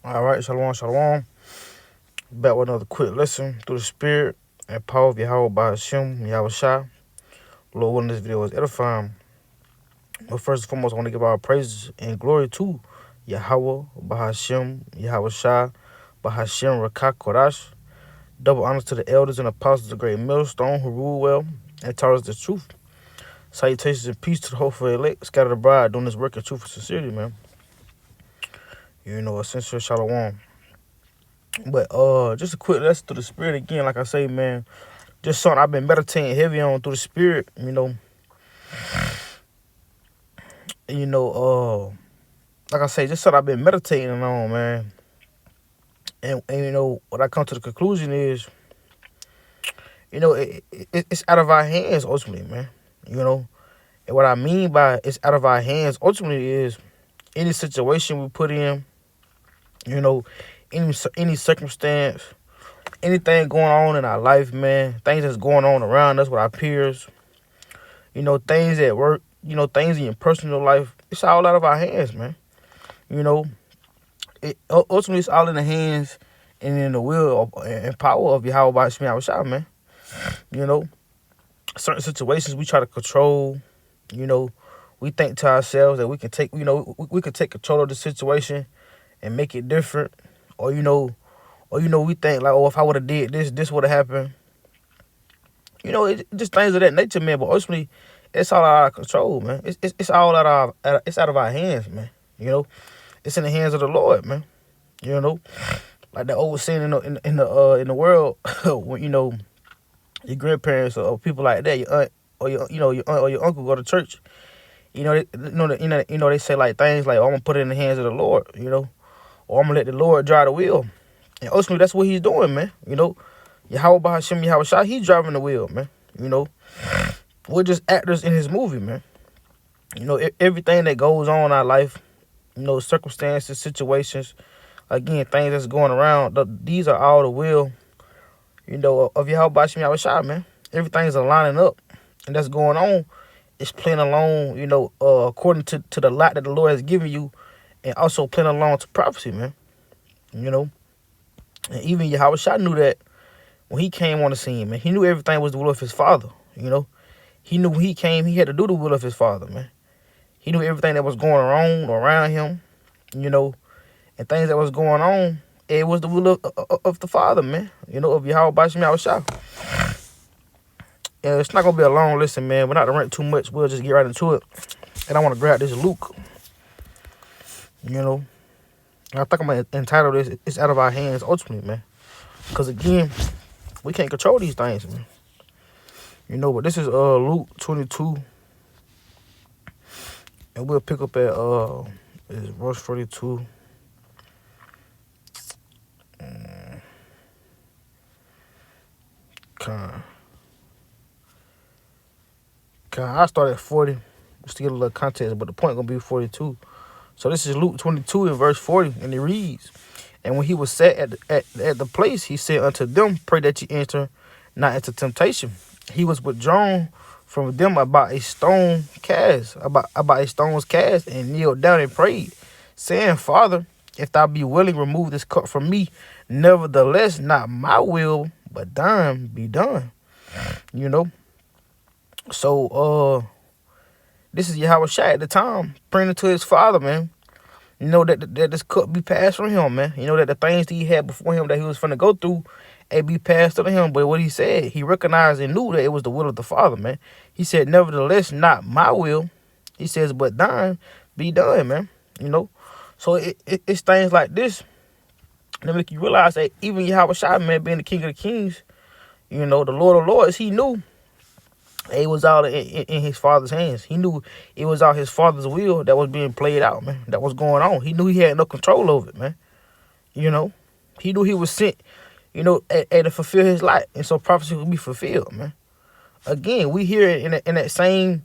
All right, shalom, shalom. Back with another quick lesson through the spirit and power of Yahweh by Hashem, Yahweh Shai. Lord willing, this video is edifying. But first and foremost, I want to give our praises and glory to Yahweh, Bahashem, Yahweh Shai, Bahashem, Rakak Kodash. Double honors to the elders and apostles of the great millstone who rule well and taught us the truth. Salutations and peace to the hopeful elect, scattered abroad, doing this work in truth and sincerity, man. A sincere shalom. But just a quick lesson through the spirit again, like I say, man. Just something I've been meditating heavy on through the spirit, like I say, just something I've been meditating on, man. And what I come to the conclusion is, it's out of our hands ultimately, man. And what I mean by it's out of our hands ultimately is any situation we put in, any circumstance, anything going on in our life, man, things that's going on around us with our peers, things at work, things in your personal life, it's all out of our hands, man. Ultimately, it's all in the hands and in the will and power of Yahweh by Shemi Shai, man. Certain situations we try to control, we think to ourselves that we can take, we can take control of the situation and make it different. Or we think like, oh, if I would have did this would have happened. Just things of that nature, man. But ultimately, it's all out of our control, man. It's all out of our hands, man. It's in the hands of the Lord, man. Like the old saying in the world, when your grandparents or people like that, your aunt or your aunt or your uncle go to church. They say like things like, oh, I'm gonna put it in the hands of the Lord, or I'm gonna let the Lord drive the wheel. And ultimately, that's what he's doing, man. Yahweh Bahashem, Yahweh Shai, he's driving the wheel, man. We're just actors in his movie, man. Everything that goes on in our life, circumstances, situations, again, things that's going around, these are all the will, of Yahweh Bahashem, Yahweh Shai, man. Everything's aligning up, and that's going on. It's playing along, according to the light that the Lord has given you, and also playing along to prophecy, man. And even Yahweh Shai knew that when he came on the scene, man. He knew everything was the will of his Father, He knew when he came, he had to do the will of his Father, man. He knew everything that was going on around him, and things that was going on, it was the will of the Father, man. Of Yahweh Bahashem Yahweh Shai. And it's not going to be a long listen, man. But not to rant too much, we'll just get right into it. And I want to grab this Luke, I think I'm going to entitle this, It's Out of Our Hands Ultimately, man. Because, again, we can't control these things, man. But this is Luke 22. And we'll pick up at verse 42. I start at 40 just to get a little context, but the point going to be 42. So this is Luke 22 and verse 40, and it reads, and when he was set at the place, he said unto them, pray that ye enter not into temptation. He was withdrawn from them about a stone's cast, and kneeled down and prayed, saying, Father, if thou be willing, remove this cup from me. Nevertheless, not my will, but thine be done. So this is Yahweh Shai at the time, praying to his Father, man. That this cup be passed from him, man. That the things that he had before him that he was finna go through, it be passed to him. But what he said, he recognized and knew that it was the will of the Father, man. He said, nevertheless, not my will. He says, but thine be done, man. So it's things like this that make you realize that even Yahweh Shai, man, being the King of the Kings, the Lord of Lords, he knew it was all in his Father's hands. He knew it was all his Father's will that was being played out, man. That was going on. He knew he had no control over it, man. He knew he was sent, to fulfill his life, and so prophecy would be fulfilled, man. Again, we here in that same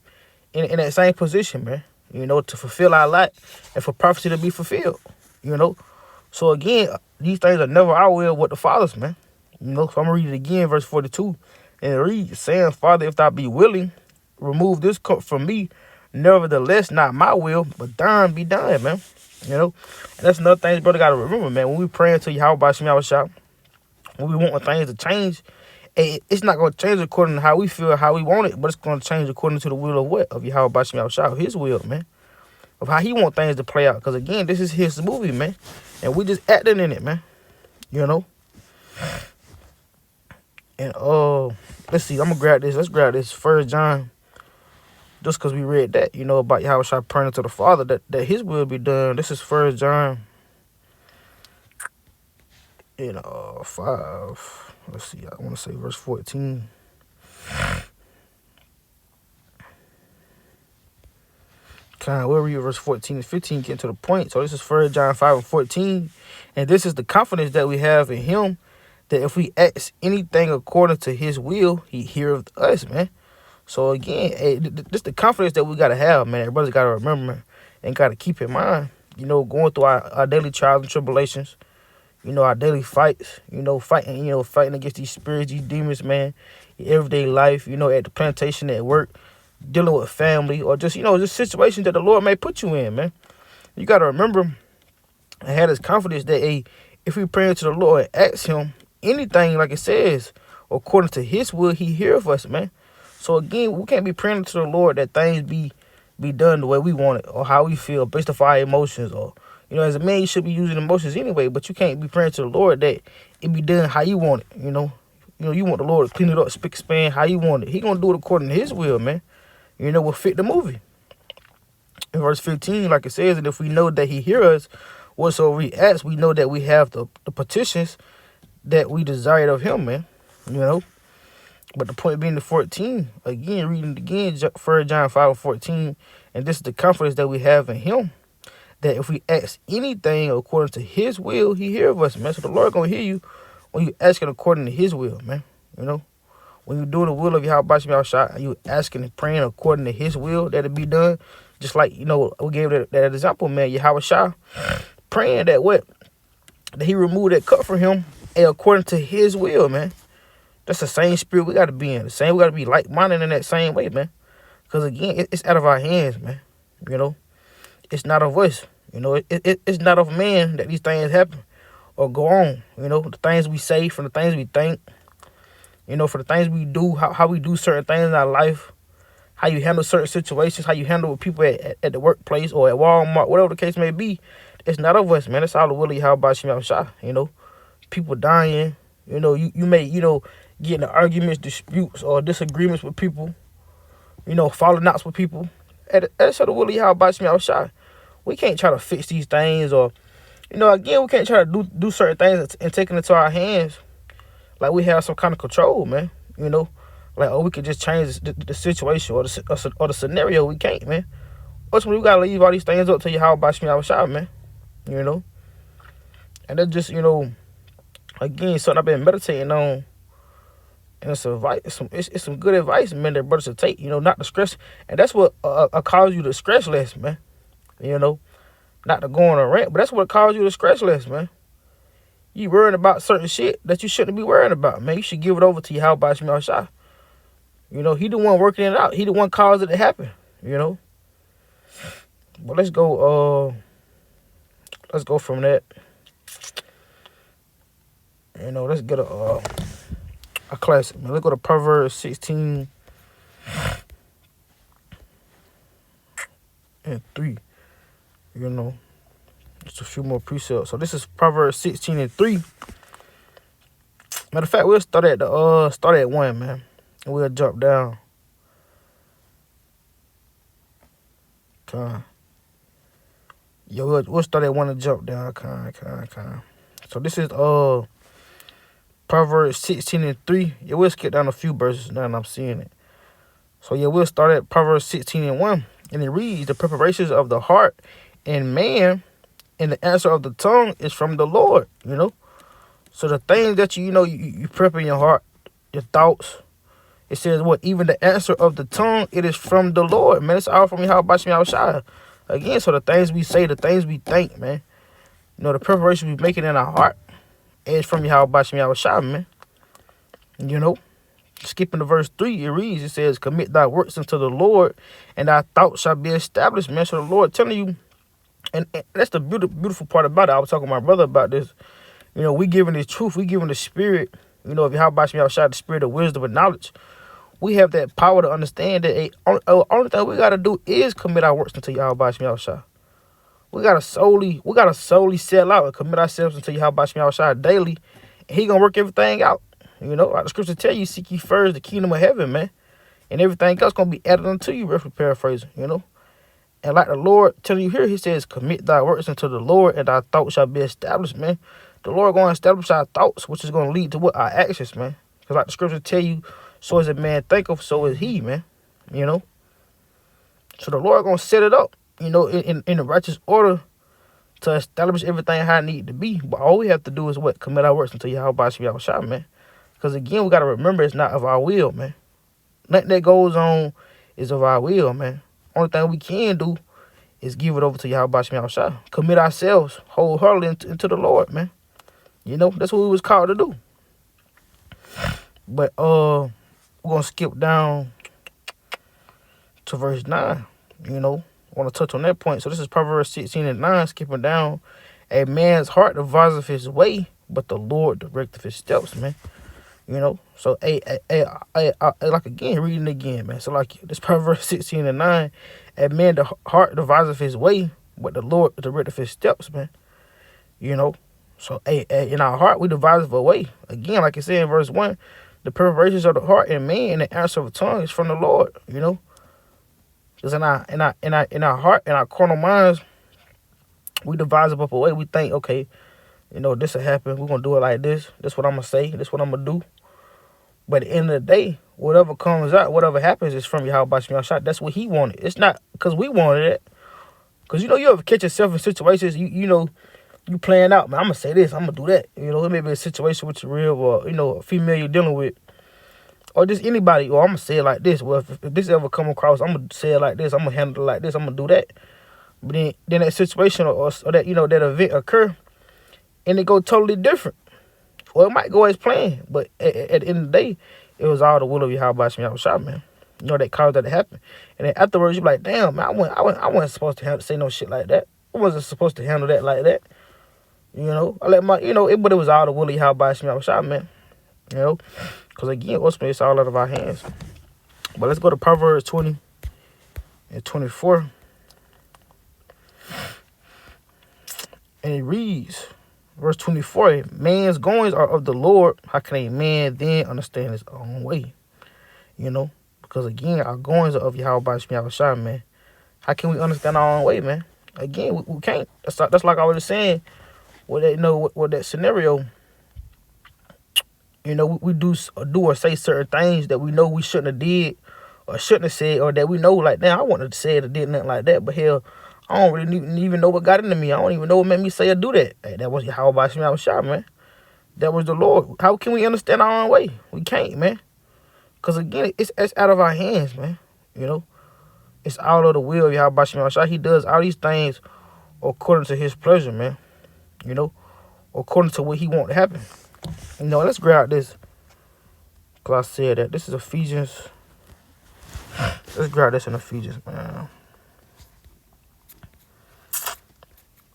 position, man. To fulfill our life and for prophecy to be fulfilled. So again, these things are never our will, but the Father's, man. So I'm gonna read it again, verse 42. And it reads, saying, Father, if thou be willing, remove this cup from me. Nevertheless, not my will, but thine be done, man. You know? And that's another thing, brother, got to remember, man. When we praying to Yahweh Bashim Yahushua, when we want things to change, it's not going to change according to how we feel, how we want it, but it's going to change according to the will of what? Of Yahweh Bashim Yahushua, his will, man. Of how he want things to play out. Because, again, this is his movie, man. And we just acting in it, man. You know? And, let's see. I'm going to grab this. Let's grab this. 1 John. Just because we read that, you know, about Yahushua praying to the Father, that his will be done. This is 1 John, 5. Let's see. I want to say verse 14. We'll read verse 14 and 15, getting to the point. So this is 1 John 5 and 14. And this is the confidence that we have in him, that if we ask anything according to his will, he heareth us, man. So again, this the confidence that we got to have, man. Everybody's got to remember and got to keep in mind, you know, going through our daily trials and tribulations, you know, our daily fights, fighting against these spirits, these demons, man, in everyday life, you know, at the plantation, at work, dealing with family, or just, just situations that the Lord may put you in, man. You got to remember and have this confidence that, if we pray to the Lord and ask him anything, like it says, according to his will, he heareth us, man. So again, we can't be praying to the Lord that things be done the way we want it or how we feel based off our emotions. Or, as a man, you should be using emotions anyway, but you can't be praying to the Lord that it be done how you want it, you want the Lord to clean it up, spick span, how you want it. He gonna do it according to his will, man. Will fit the movie. In verse 15, like it says, and if we know that he hear us, whatsoever we ask, we know that we have the petitions that we desired of him, man. But the point being the 14, again, reading it again, 1 John 5 and 14, and this is the confidence that we have in him, that if we ask anything according to his will, he hears us, man. So the Lord going to hear you when you asking according to his will, man. When you're doing the will of Yahweh Bashim Yahushua, and you asking and praying according to his will that it be done, just like, we gave that example, man, Yahushua, praying that he remove that cup from him, and according to his will, man. That's the same spirit we got to be in. We got to be like-minded in that same way, man. Because, again, it's out of our hands, man. It's not of us. It's not of man that these things happen or go on. The things we say, from the things we think, for the things we do, how we do certain things in our life, how you handle certain situations, how you handle with people at the workplace or at Walmart, whatever the case may be. It's not of us, man. It's all the will of Yahweh Bashim Yahushua. People dying. You may, get into arguments, disputes, or disagreements with people, falling outs with people. That's the will of Yahweh Bashim Yahushua. We can't try to fix these things, or, again, we can't try to do certain things and take it into our hands like we have some kind of control, man. Like, we could just change the situation or the scenario. We can't, man. Ultimately, we got to leave all these things up to Yahweh Bashim Yahushua, man. And that's just, again, something I've been meditating on. And it's some good advice, man, that brothers should take, not to stress. And that's what calls you to stress less, man. Not to go on a rant, but that's what calls you to stress less, man. You worrying about certain shit that you shouldn't be worrying about, man. You should give it over to Yahweh Bashim Yahushua. He the one working it out. He the one caused it to happen, But let's go from that. Let's get a classic, man. Let's go to Proverbs 16 and 3. Just a few more precepts. So this is Proverbs 16 and 3. Matter of fact, we'll start at 1, man. And we'll jump down. We'll start at 1 and jump down. So this is Proverbs 16 and 3. Yeah, we'll skip down a few verses now and I'm seeing it. So yeah, we'll start at Proverbs 16 and 1. And it reads, the preparations of the heart and man and the answer of the tongue is from the Lord, So the things that you prep in your heart, your thoughts, it says even the answer of the tongue, it is from the Lord, man. It's all from Yahweh Bashim Yahushua. Again, so the things we say, the things we think, man, the preparation we making in our heart, is from Yahweh Bashim Yahushua, man. Skipping to verse 3, it reads, it says, commit thy works unto the Lord, and thy thoughts shall be established, man. So the Lord telling you, And that's the beautiful part about it. I was talking to my brother about this. You know, we giving this truth, we giving the spirit, you know, if you how about me outside the spirit of wisdom and knowledge, we have that power to understand that only thing we gotta do is commit our works until Yahweh Bashmi outside. We gotta solely sell out and commit ourselves until Yahweh Bashmi outside daily. And he gonna work everything out. You know, like the scripture tell you, seek ye first the kingdom of heaven, man. And everything else gonna be added unto you, roughly paraphrasing, you know. And like the Lord telling you here, he says, commit thy works unto the Lord, and thy thoughts shall be established, man. The Lord going to establish our thoughts, which is going to lead to what? Our actions, man. Because like the scripture tell you, so as a man thinketh, so is he, man. You know? So the Lord going to set it up, you know, in the righteous order to establish everything how it need to be. But all we have to do is what? Commit our works until Yahweh Shah, man. Because again, we got to remember it's not of our will, man. Nothing that goes on is of our will, man. Only thing we can do is give it over to Yahweh Shah. Commit ourselves wholeheartedly into the Lord, man. You know, that's what we was called to do. But we're gonna skip down to verse 9. You know, I want to touch on that point. So this is Proverbs 16:9, skipping down. A man's heart deviseth his way, but the Lord directeth his steps, man. You know, so like again, reading again, man. So like this Proverbs 16:9, a man the heart deviseth his way, but the Lord directeth his steps, man. You know, so in our heart we devise a way. Again, like it said in verse 1, the preparations of the heart and man and the answer of the tongue is from the Lord. You know, because in our heart, in our carnal minds, we devise up a way. We think, okay, you know, this will happen. We're gonna do it like this. This what I'm gonna say. This what I'm gonna do. But at the end of the day, whatever comes out, whatever happens is from Yahweh Bashmi Shah. That's what he wanted. It's not because we wanted it. Because, you know, you ever catch yourself in situations, you know, you playing out, man, I'm going to say this, I'm going to do that. You know, it may be a situation with your real or, you know, a female you're dealing with. Or just anybody, or I'm going to say it like this. Well, if this ever come across, I'm going to say it like this. I'm going to handle it like this. I'm going to do that. But then that situation or that, you know, that event occur, and it go totally different. Or it might go as planned, but at the end of the day, it was all the will of Yahweh Bashmi Shah, man. You know, that caused that to happen. And then afterwards, you be like, damn, man, I wasn't supposed to say no shit like that. I wasn't supposed to handle that like that. You know, I let my, you know, but it was all the will of Yahweh Bashmi Shah, man. You know, because again, ultimately, it's all out of our hands. But let's go to Proverbs 20 and 24. And it reads, verse 24, man's goings are of the Lord. How can a man then understand his own way? You know, because again, our goings are of Yahweh Bashmi Shah, man. How can we understand our own way, man? Again, we can't. That's like I was saying, with that, you know, with that scenario. You know, we do or say certain things that we know we shouldn't have did or shouldn't have said, or that we know, like, damn, I wouldn't have said or did nothing like that. But hell, I don't really even know what got into me. I don't even know what made me say or do that. Hey, that was Yahweh Bashmi Shah, man. That was the Lord. How can we understand our own way? We can't, man. Because again, it's out of our hands, man. You know, it's out of the will of Yahweh Bashmi Shah. He does all these things according to his pleasure, man. You know, according to what he wants to happen. You know, let's grab this. Because I said that. This is Ephesians. Let's grab this in Ephesians, man.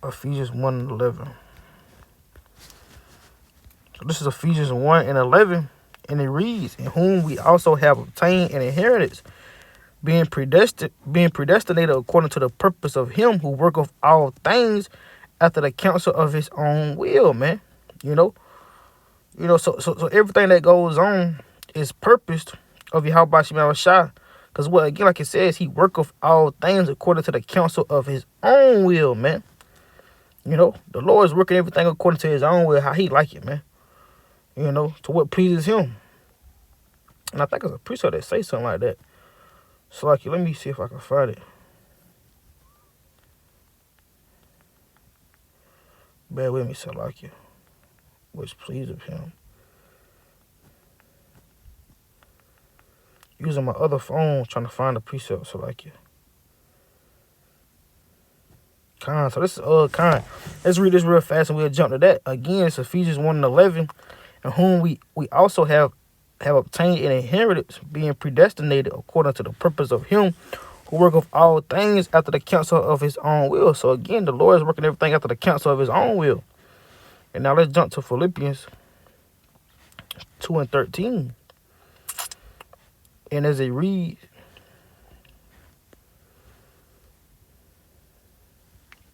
Ephesians 1:11. So this is Ephesians 1:11. And it reads, in whom we also have obtained an inheritance, being predestinated according to the purpose of him who worketh all things after the counsel of his own will, man. You know, so everything that goes on is purposed of Yahweh Bashmi Shah. Because what, again, like it says, he worketh all things according to the counsel of his own will, man. You know, the Lord is working everything according to his own will, how he like it, man. You know, to what pleases him. And I think it's a precept that say something like that. So, like, let me see if I can find it. Bear with me, Salakia. Which pleases him. Using my other phone, trying to find the precept, Salakia. So this is Khan. Let's read this real fast and we'll jump to that. Again, it's Ephesians 1:11, in whom we also have obtained an inheritance, being predestinated according to the purpose of him who worketh all things after the counsel of his own will. So again, the Lord is working everything after the counsel of his own will. And now let's jump to Philippians 2:13. And as it reads,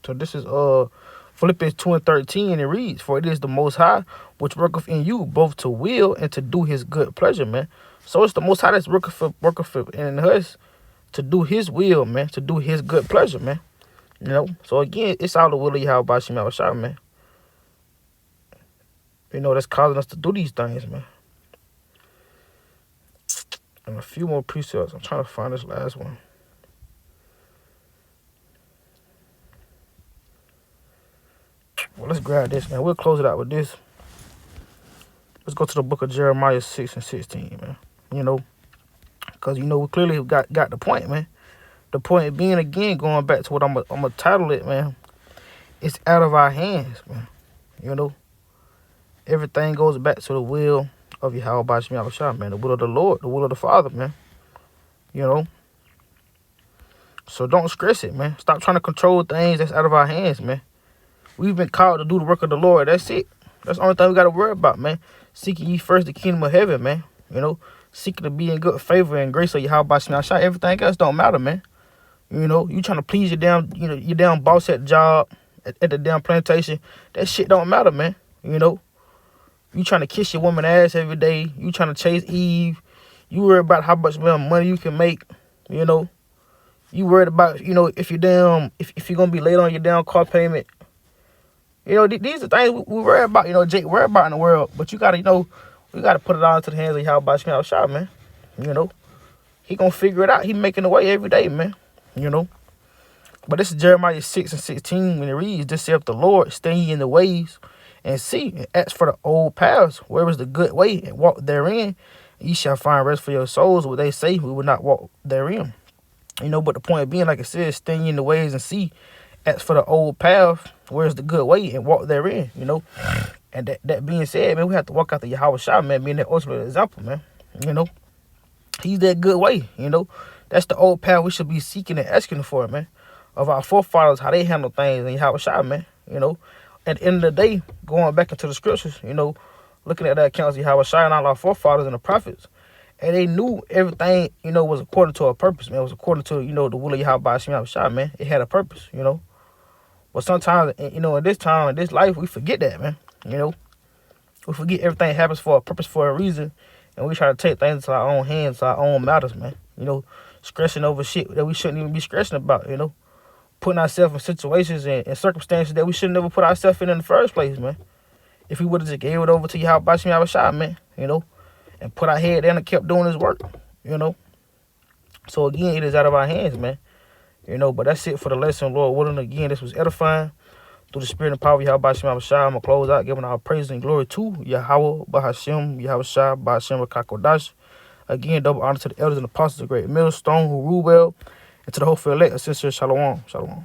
so this is Philippians 2:13, and it reads, "For it is the Most High which worketh in you both to will and to do his good pleasure," man. So it's the Most High that's worketh in us to do his will, man, to do his good pleasure, man. You know, so again, it's all the will of Yahweh Bashim Yahushua, man. You know, that's causing us to do these things, man. And a few more precepts. I'm trying to find this last one. Well, let's grab this, man. We'll close it out with this. Let's go to the book of Jeremiah 6:16, man. You know, because, you know, we clearly got the point, man. The point being, again, going back to what I'm going to title it, man. It's out of our hands, man. You know, everything goes back to the will of Yahweh Bashim Yahushua, man. The will of the Lord, the will of the Father, man. You know. So don't stress it, man. Stop trying to control things that's out of our hands, man. We've been called to do the work of the Lord. That's it. That's the only thing we got to worry about, man. Seeking ye first the kingdom of heaven, man. You know, seeking to be in good favor and grace of Yahweh Bashim Yahushua. Everything else don't matter, man. You know, you trying to please your damn boss at the job, at the damn plantation. That shit don't matter, man. You know, you trying to kiss your woman ass every day. You trying to chase Eve. You worry about how much money you can make. You know, you worried about, you know, if you're gonna be late on your damn car payment. You know, these are things we worry about. You know, Jake worry about in the world. But you gotta, you know, we gotta put it all into the hands of Yahweh Bashim Yahushua, man. You know, he gonna figure it out. He making the way every day, man. You know, but this is Jeremiah 6:16 when it reads, "This saith the Lord, stand ye in the ways and see, and ask for the old paths, where is the good way, and walk therein, and ye shall find rest for your souls. What they say, we will not walk therein." You know, but the point being, like it says, stand ye in the ways and see, ask for the old path, where is the good way, and walk therein. You know, and that being said, man, we have to walk out the Yahweh Shah, man, being that ultimate example, man. You know, he's that good way. You know. That's the old path we should be seeking and asking for, man. Of our forefathers, how they handle things and Yahweh Shai, man. You know, at the end of the day, going back into the scriptures, you know, looking at the accounts of Yahweh Shai and all our forefathers and the prophets, and they knew everything, you know, was according to a purpose, man. It was according to, you know, the will of Yahweh Shai, man. It had a purpose, you know. But sometimes, you know, in this time, in this life, we forget that, man. You know, we forget everything happens for a purpose, for a reason, and we try to take things into our own hands, our own matters, man. You know, stressing over shit that we shouldn't even be stressing about, you know. Putting ourselves in situations and circumstances that we should never put ourselves in the first place, man. If we would have just gave it over to Yahweh Bashim Yahushua, man, you know, and put our head down and kept doing his work, you know. So again, it is out of our hands, man. You know, but that's it for the lesson, Lord willing. Again, this was edifying. Through the spirit and power of Yahweh Bashim Yahushua, I'm going to close out giving our praise and glory to Yahweh Bahashim, Yahushua, Bahashim Rakakodash. Again, double honor to the elders and apostles of Great Millstone who rule well, and to the whole elect, a sincere shalom. Shalom.